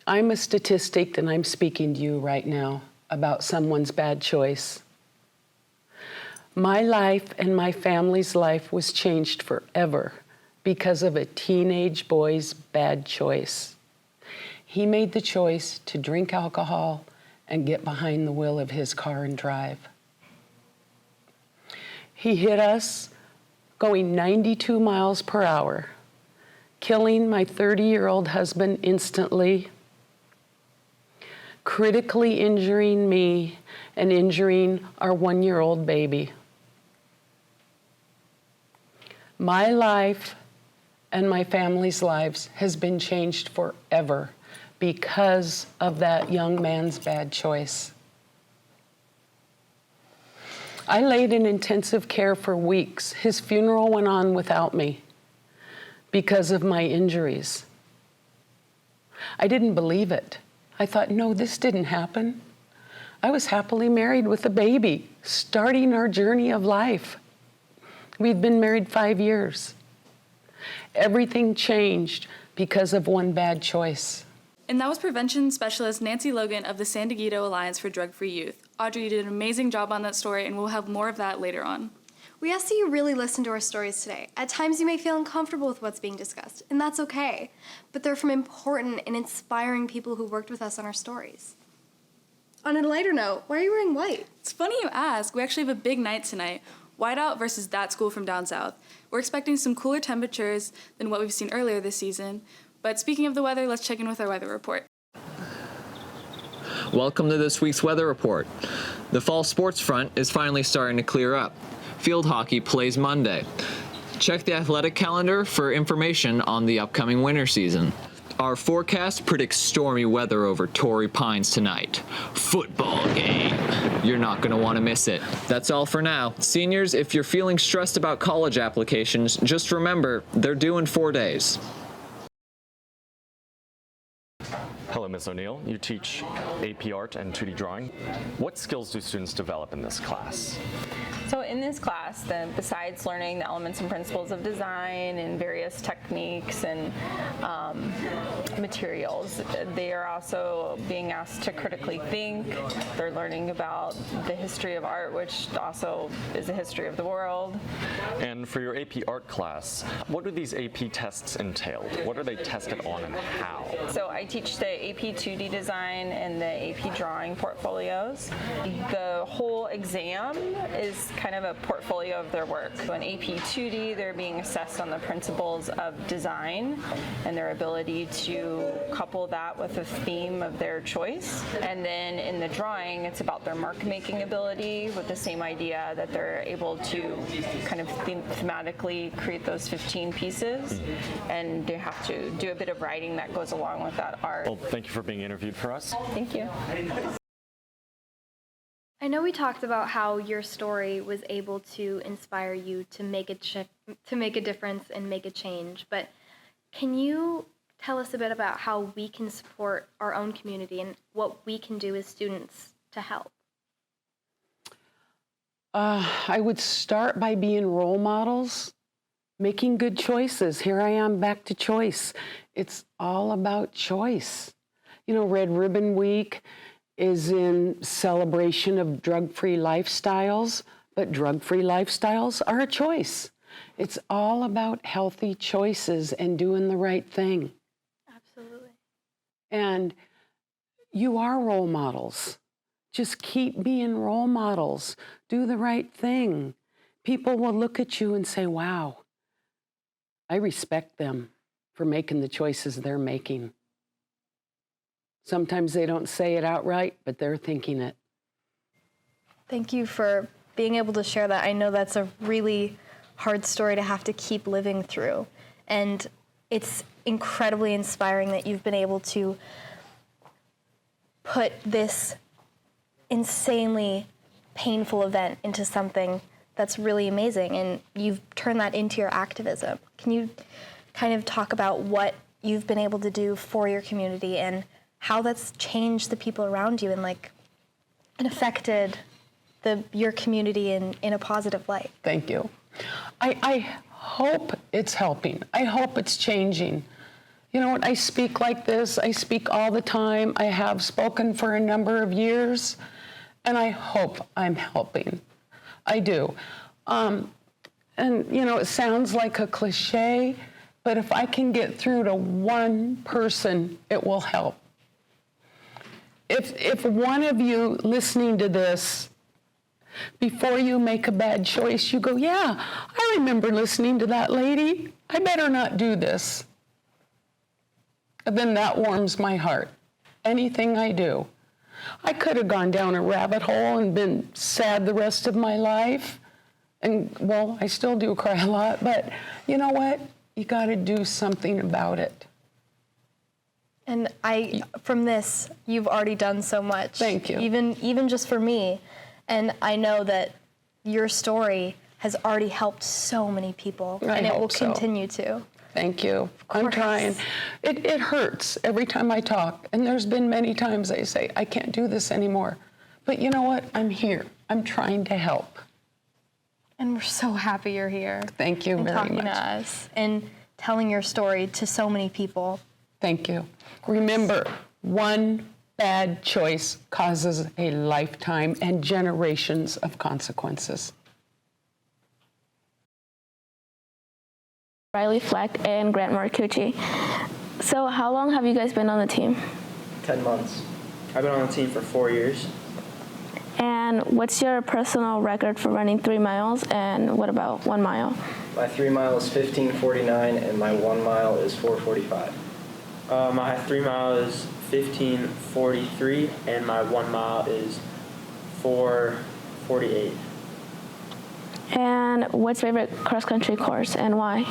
I'm a statistic and I'm speaking to you right now about someone's bad choice. My life and my family's life was changed forever because of a teenage boy's bad choice. He made the choice to drink alcohol and get behind the wheel of his car and drive. He hit us going 92 miles per hour, killing my 30-year-old husband instantly, critically injuring me and injuring our 1-year-old baby. My life and my family's lives has been changed forever because of that young man's bad choice. I laid in intensive care for weeks. His funeral went on without me because of my injuries. I didn't believe it. I thought, no, this didn't happen. I was happily married with a baby, starting our journey of life. We'd been married 5 years. Everything changed because of one bad choice. And that was prevention specialist Nancy Logan of the San Diego Alliance for Drug-Free Youth. Audrey, you did an amazing job on that story, and we'll have more of that later on. We ask that you really listen to our stories today. At times you may feel uncomfortable with what's being discussed, and that's okay. But they're from important and inspiring people who worked with us on our stories. On a lighter note, why are you wearing white? It's funny you ask. We actually have a big night tonight. Whiteout versus That School from Down South. We're expecting some cooler temperatures than what we've seen earlier this season. But speaking of the weather, let's check in with our weather report. Welcome to this week's weather report. The fall sports front is finally starting to clear up. Field hockey plays Monday. Check the athletic calendar for information on the upcoming winter season. Our forecast predicts stormy weather over Torrey Pines tonight. Football game. You're not going to want to miss it. That's all for now. Seniors, if you're feeling stressed about college applications, just remember, they're due in 4 days. Hello, Ms. O'Neill. You teach AP Art and 2D Drawing. What skills do students develop in this class? So in this class, besides learning the elements and principles of design and various techniques and materials, they are also being asked to critically think. They're learning about the history of art, which also is a history of the world. And for your AP Art class, what do these AP tests entail? What are they tested on and how? So I teach the AP 2D design and the AP drawing portfolios. The whole exam is kind of a portfolio of their work. So in AP 2D, they're being assessed on the principles of design and their ability to couple that with a theme of their choice. And then in the drawing, it's about their mark-making ability with the same idea that they're able to kind of thematically create those 15 pieces. And they have to do a bit of writing that goes along with that art. Well, thank you for being interviewed for us. Thank you. I know we talked about how your story was able to inspire you to make a difference and make a change, but can you tell us a bit about how we can support our own community and what we can do as students to help? I would start by being role models, making good choices. Here I am back to choice. It's all about choice. You know, Red Ribbon Week is in celebration of drug-free lifestyles, but drug-free lifestyles are a choice. It's all about healthy choices and doing the right thing. Absolutely. And you are role models. Just keep being role models. Do the right thing. People will look at you and say, wow, I respect them for making the choices they're making. Sometimes they don't say it outright, but they're thinking it. Thank you for being able to share that. I know that's a really hard story to have to keep living through. And it's incredibly inspiring that you've been able to put this insanely painful event into something that's really amazing. And you've turned that into your activism. Can you kind of talk about what you've been able to do for your community and how that's changed the people around you and affected your community in a positive light? Thank you. I hope it's helping. I hope it's changing. You know what? I speak like this. I speak all the time. I have spoken for a number of years, and I hope I'm helping. I do. And, you know, it sounds like a cliche, but if I can get through to one person, it will help. If one of you listening to this, before you make a bad choice, you go, yeah, I remember listening to that lady. I better not do this. And then that warms my heart. Anything I do. I could have gone down a rabbit hole and been sad the rest of my life. And, well, I still do cry a lot, but you know what? You got to do something about it. And from this, you've already done so much. Thank you. Even just for me. And I know that your story has already helped so many people. And it will continue to. Thank you. I'm trying. It hurts every time I talk. And there's been many times I say, I can't do this anymore. But you know what? I'm here. I'm trying to help. And we're so happy you're here. Thank you very much. Talking to us and telling your story to so many people. Thank you. Remember, one bad choice causes a lifetime and generations of consequences. Riley Fleck and Grant Marcucci. So how long have you guys been on the team? 10 months. I've been on the team for 4 years. And what's your personal record for running 3 miles, and what about 1 mile? My 3 mile is 15:49 and my 1 mile is 4:45. My 3 mile is 15:43 and my 1 mile is 4:48. And what's your favorite cross-country course and why?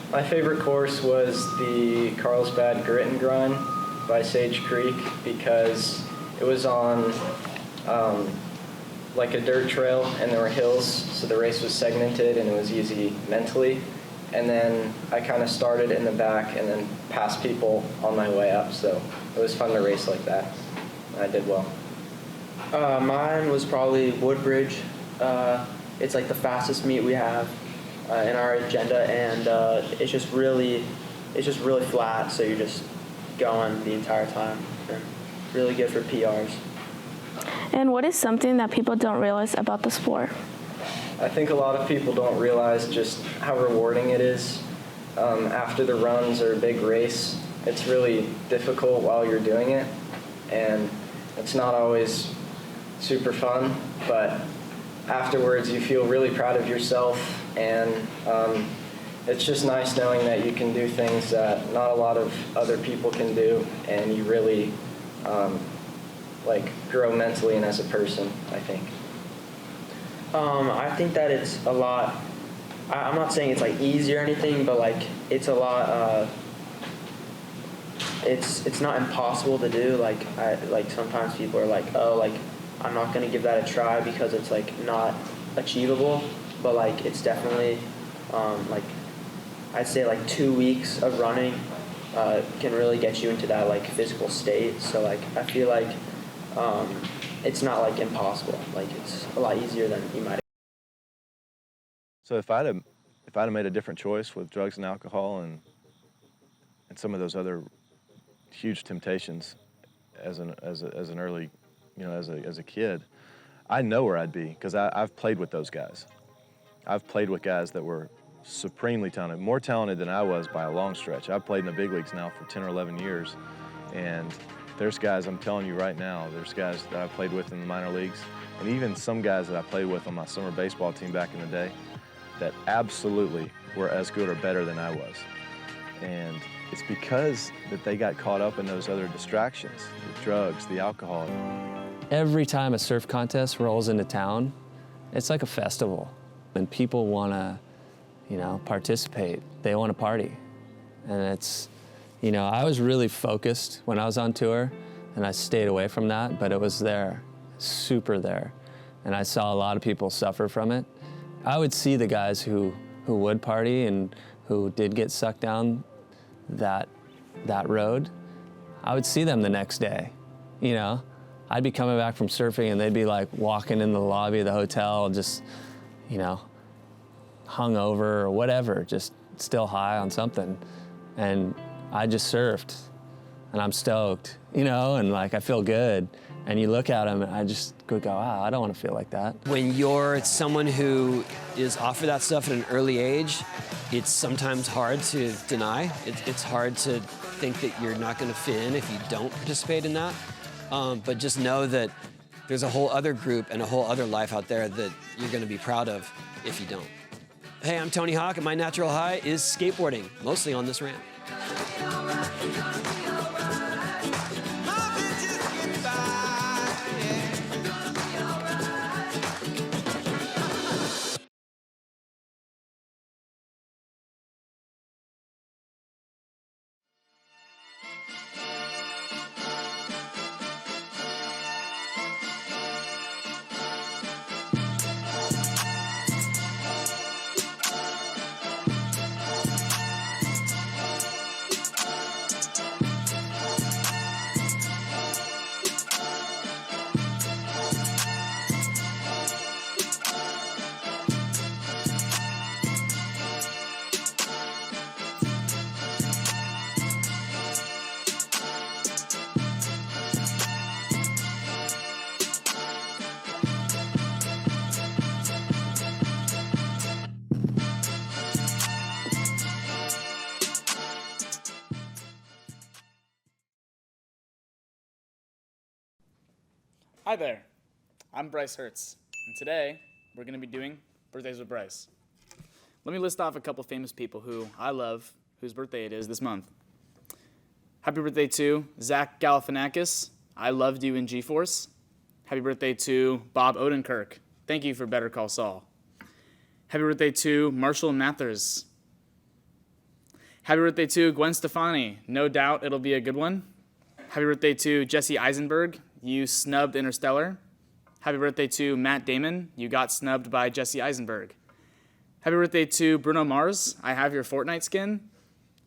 My favorite course was the Carlsbad Grit and Grind by Sage Creek because it was on like a dirt trail and there were hills, so the race was segmented and it was easy mentally. And then I kind of started in the back and then passed people on my way up, so it was fun to race like that. And I did well. Mine was probably Woodbridge. It's like the fastest meet we have in our agenda, and it's just really flat, so you're just going the entire time. And really good for PRs. And what is something that people don't realize about the sport? I think a lot of people don't realize just how rewarding it is. After the runs or a big race, it's really difficult while you're doing it, and it's not always super fun, but afterwards you feel really proud of yourself, and it's just nice knowing that you can do things that not a lot of other people can do, and you really like grow mentally and as a person, I think. I think that it's a lot. I'm not saying it's like easy or anything, but like it's a lot. It's not impossible to do. Like sometimes people are like, oh, like I'm not gonna give that a try because it's like not achievable. But like it's definitely like I'd say like 2 weeks of running can really get you into that like physical state. So like I feel like it's not like impossible. Like it's a lot easier than you might. So if I'd have made a different choice with drugs and alcohol and some of those other huge temptations as an early, as a kid, I know where I'd be because I've played with those guys. I've played with guys that were supremely talented, more talented than I was by a long stretch. I've played in the big leagues now for 10 or 11 years, and there's guys, I'm telling you right now, there's guys that I played with in the minor leagues, and even some guys that I played with on my summer baseball team back in the day that absolutely were as good or better than I was. And it's because that they got caught up in those other distractions, the drugs, the alcohol. Every time a surf contest rolls into town, it's like a festival. And people want to, participate. They want to party. And it's, I was really focused when I was on tour, and I stayed away from that, but it was there, super there. And I saw a lot of people suffer from it. I would see the guys who would party and who did get sucked down that road. I would see them the next day, I'd be coming back from surfing and they'd be like walking in the lobby of the hotel, just, hungover or whatever, just still high on something. And I just surfed and I'm stoked, you know, and like I feel good. And you look at them and I just go, wow, I don't want to feel like that. When you're someone who is offered that stuff at an early age, it's sometimes hard to deny. It's hard to think that you're not going to fit in if you don't participate in that. But just know that there's a whole other group and a whole other life out there that you're going to be proud of if you don't. Hey, I'm Tony Hawk, and my natural high is skateboarding, mostly on this ramp. Hi there, I'm Bryce Hertz, and today we're going to be doing Birthdays with Bryce. Let me list off a couple famous people who I love, whose birthday it is this month. Happy birthday to Zach Galifianakis. I loved you in G-Force. Happy birthday to Bob Odenkirk. Thank you for Better Call Saul. Happy birthday to Marshall Mathers. Happy birthday to Gwen Stefani. No doubt it'll be a good one. Happy birthday to Jesse Eisenberg. You snubbed Interstellar. Happy birthday to Matt Damon. You got snubbed by Jesse Eisenberg. Happy birthday to Bruno Mars. I have your Fortnite skin.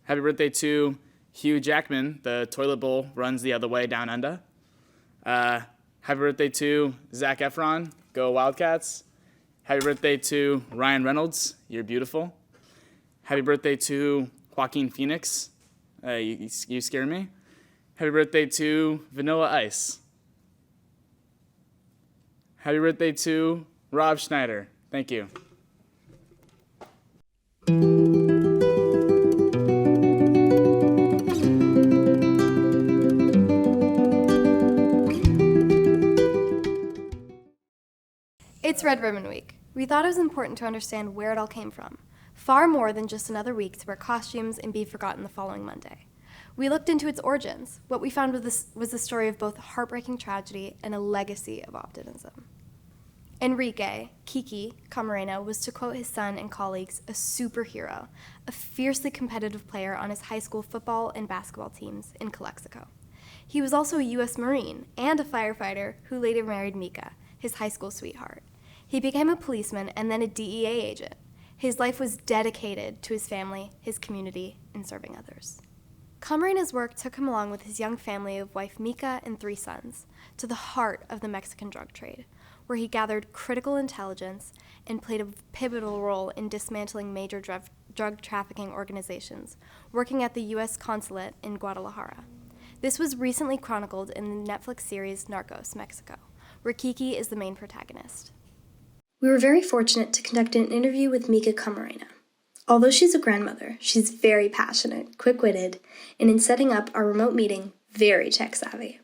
Happy birthday to Hugh Jackman. The toilet bowl runs the other way down under. Happy birthday to Zac Efron. Go Wildcats. Happy birthday to Ryan Reynolds. You're beautiful. Happy birthday to Joaquin Phoenix. You scare me. Happy birthday to Vanilla Ice. Happy birthday to Rob Schneider. Thank you. It's Red Ribbon Week. We thought it was important to understand where it all came from, far more than just another week to wear costumes and be forgotten the following Monday. We looked into its origins. What we found was the story of both heartbreaking tragedy and a legacy of optimism. Enrique, Kiki Camarena, was, to quote his son and colleagues, a superhero, a fiercely competitive player on his high school football and basketball teams in Calexico. He was also a U.S. Marine and a firefighter who later married Mika, his high school sweetheart. He became a policeman and then a DEA agent. His life was dedicated to his family, his community, and serving others. Camarena's work took him along with his young family of wife Mika and 3 sons to the heart of the Mexican drug trade, where he gathered critical intelligence and played a pivotal role in dismantling major drug trafficking organizations, working at the U.S. consulate in Guadalajara. This was recently chronicled in the Netflix series Narcos Mexico, where Kiki is the main protagonist. We were very fortunate to conduct an interview with Mika Camarena. Although she's a grandmother, she's very passionate, quick-witted, and in setting up our remote meeting, very tech-savvy.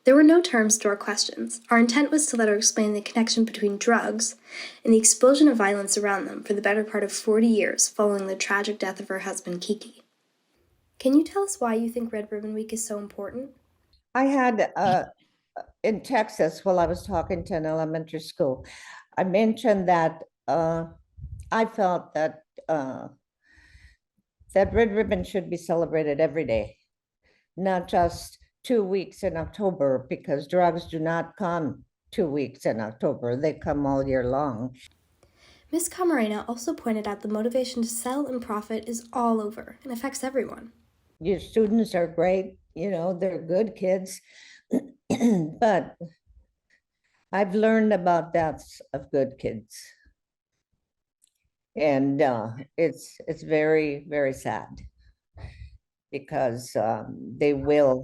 There were no terms to our questions. Our intent was to let her explain the connection between drugs and the explosion of violence around them for the better part of 40 years following the tragic death of her husband, Kiki. Can you tell us why you think Red Ribbon Week is so important? I had, in Texas, while I was talking to an elementary school, I mentioned that I felt that that Red Ribbon should be celebrated every day, not just 2 weeks in October, because drugs do not come 2 weeks in October. They come all year long. Ms. Camarena also pointed out the motivation to sell and profit is all over and affects everyone. Your students are great, you know, they're good kids, but I've learned about deaths of good kids. And it's very, very sad. because they will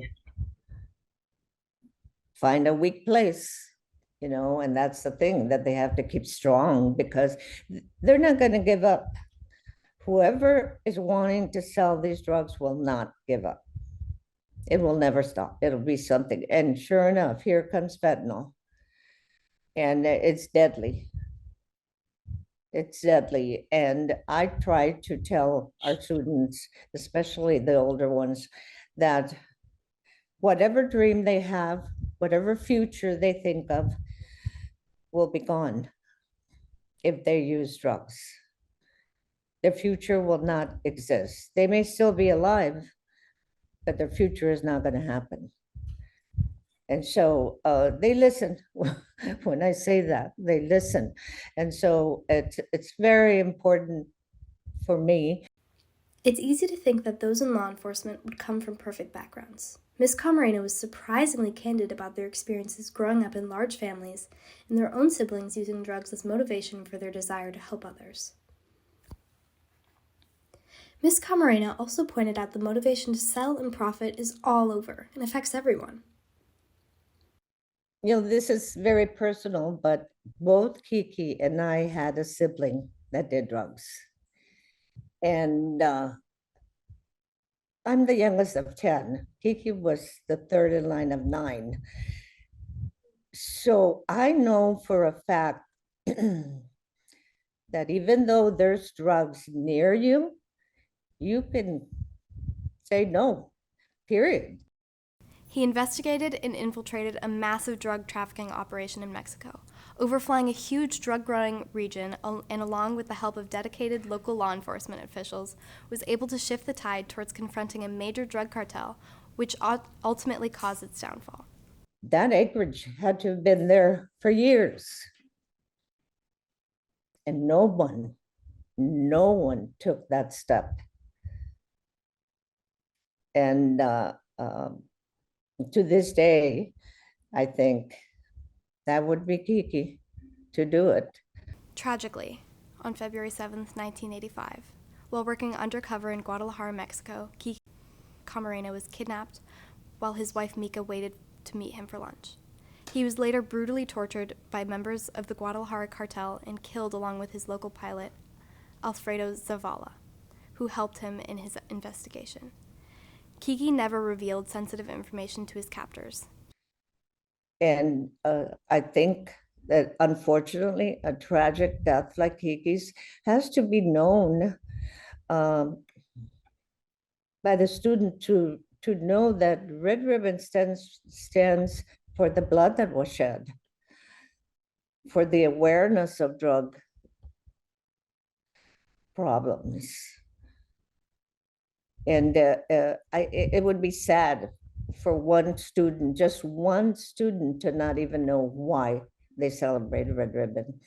find a weak place, and that's the thing, that they have to keep strong because they're not going to give up. Whoever is wanting to sell these drugs will not give up. It will never stop. It'll be something. And sure enough, here comes fentanyl. And it's deadly. It's deadly. And I try to tell our students, especially the older ones, that whatever dream they have, whatever future they think of, will be gone if they use drugs. Their future will not exist. They may still be alive, but their future is not going to happen. And so they listen. When I say that, they listen. And so it's very important for me. It's easy to think that those in law enforcement would come from perfect backgrounds. Ms. Camarena was surprisingly candid about their experiences growing up in large families and their own siblings using drugs as motivation for their desire to help others. Ms. Camarena also pointed out the motivation to sell and profit is all over and affects everyone. This is very personal, but both Kiki and I had a sibling that did drugs. And I'm the youngest of 10. Kiki was the third in line of 9. So I know for a fact that even though there's drugs near you, you can say no, period. He investigated and infiltrated a massive drug trafficking operation in Mexico, overflying a huge drug-growing region, and along with the help of dedicated local law enforcement officials, was able to shift the tide towards confronting a major drug cartel, which ultimately caused its downfall. That acreage had to have been there for years. And no one took that step. And to this day, I think that would be Kiki to do it. Tragically, on February 7th, 1985, while working undercover in Guadalajara, Mexico, Kiki Camarena was kidnapped while his wife Mika waited to meet him for lunch. He was later brutally tortured by members of the Guadalajara cartel and killed along with his local pilot, Alfredo Zavala, who helped him in his investigation. Kiki never revealed sensitive information to his captors. And I think that unfortunately, a tragic death like Kiki's has to be known by the student to know that Red Ribbon stands for the blood that was shed, for the awareness of drug problems. And it would be sad for one student, just one student, to not even know why they celebrated Red Ribbon.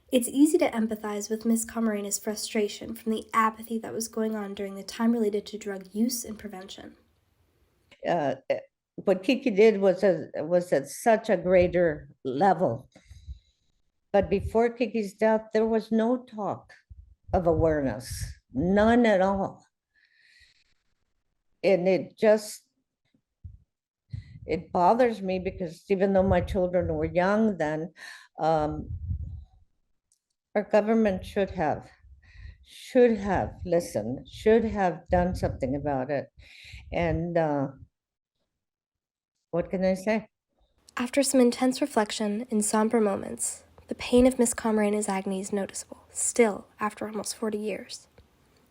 It's easy to empathize with Ms. Camarena's frustration from the apathy that was going on during the time related to drug use and prevention. What Kiki did was at such a greater level. But before Kiki's death, there was no talk of awareness, none at all. And it bothers me because even though my children were young then, our government should have listened, should have done something about it. And what can I say? After some intense reflection and somber moments, the pain of Miss Camarena's agony is noticeable, still after almost 40 years.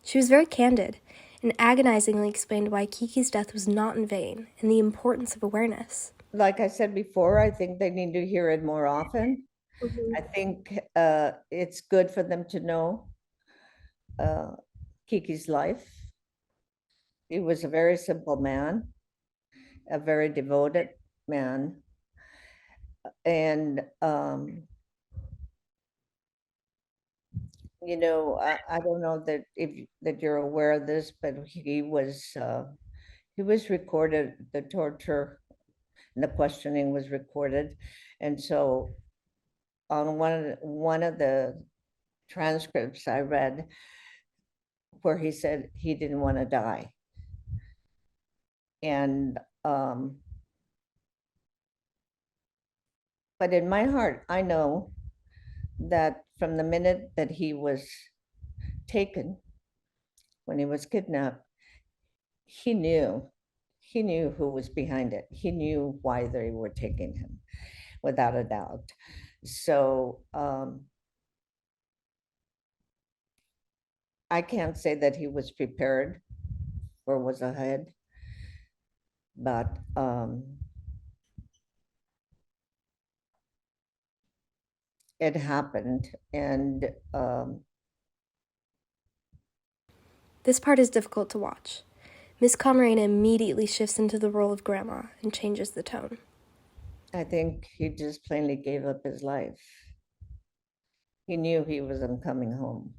She was very candid and agonizingly explained why Kiki's death was not in vain and the importance of awareness. Like I said before, I think they need to hear it more often. Mm-hmm. I think it's good for them to know Kiki's life. He was a very simple man, a very devoted man. And, I don't know that you're aware of this, but he was recorded, the torture and the questioning was recorded. And so on one of the transcripts I read where he said he didn't want to die. And but in my heart, I know that from the minute that he was taken, when he was kidnapped, he knew who was behind it. He knew why they were taking him, without a doubt. So I can't say that he was prepared or was ahead, but it happened. And This part is difficult to watch. Miss Camarena immediately shifts into the role of grandma and changes the tone. I think he just plainly gave up his life. He knew he wasn't coming home.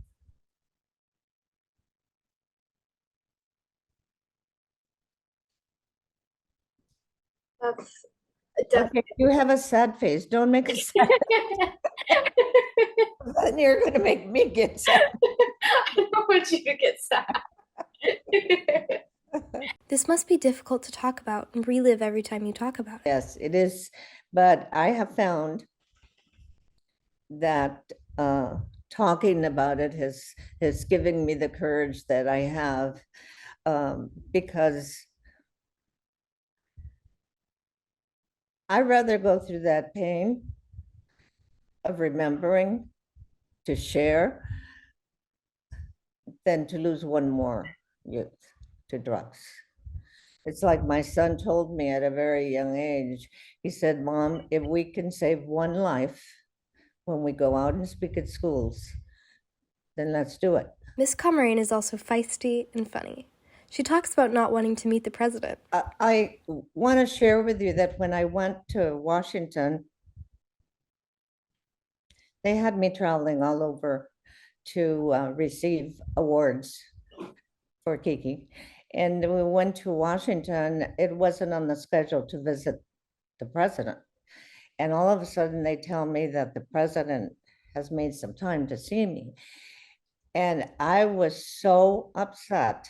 That's Okay, you have a sad face. Don't make a sad Then you're going to make me get sad. I don't want you to get sad. This must be difficult to talk about and relive every time you talk about it. Yes, it is. But I have found that talking about it has given me the courage that I have, because I'd rather go through that pain of remembering to share than to lose one more youth to drugs. It's like my son told me at a very young age. He said, Mom, if we can save one life when we go out and speak at schools, then let's do it. Miss Camarena is also feisty and funny. She talks about not wanting to meet the president. I want to share with you that when I went to Washington, they had me traveling all over to receive awards for Kiki. And we went to Washington. It wasn't on the schedule to visit the president. And all of a sudden they tell me that the president has made some time to see me. And I was so upset.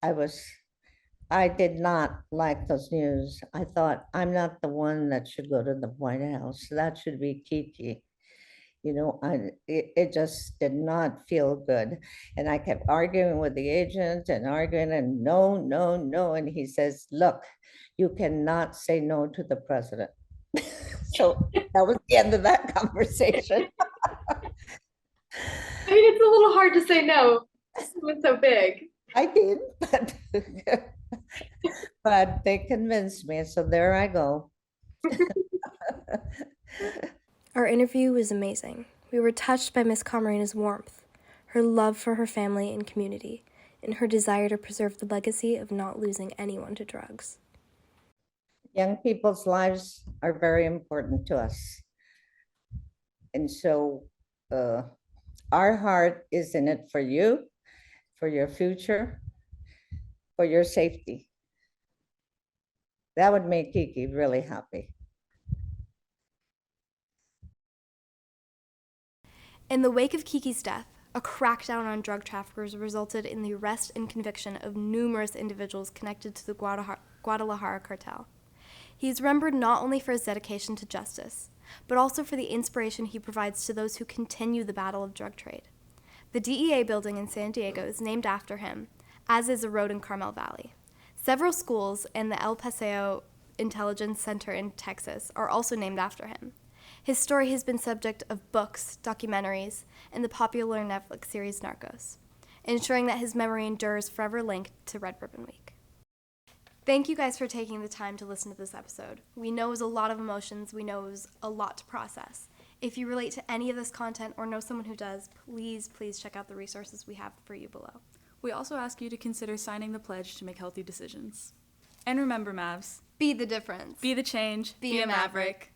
I did not like those news. I thought, I'm not the one that should go to the White House. That should be Kiki. You know, it just did not feel good. And I kept arguing with the agent and arguing, and no, no, no. And he says, look, you cannot say no to the president. So that was the end of that conversation. I mean, it's a little hard to say no. It's so big. I did, but they convinced me, so there I go. Our interview was amazing. We were touched by Miss Camarena's warmth, her love for her family and community, and her desire to preserve the legacy of not losing anyone to drugs. Young people's lives are very important to us. And so our heart is in it for you, for your future, for your safety. That would make Kiki really happy. In the wake of Kiki's death, a crackdown on drug traffickers resulted in the arrest and conviction of numerous individuals connected to the Guadalajara cartel. He is remembered not only for his dedication to justice, but also for the inspiration he provides to those who continue the battle of drug trade. The DEA building in San Diego is named after him, as is a road in Carmel Valley. Several schools and the El Paseo Intelligence Center in Texas are also named after him. His story has been subject of books, documentaries, and the popular Netflix series Narcos, ensuring that his memory endures forever linked to Red Ribbon Week. Thank you guys for taking the time to listen to this episode. We know it was a lot of emotions. We know it was a lot to process. If you relate to any of this content or know someone who does, please check out the resources we have for you below. We also ask you to consider signing the pledge to make healthy decisions. And remember, Mavs, be the difference. Be the change. Be a maverick.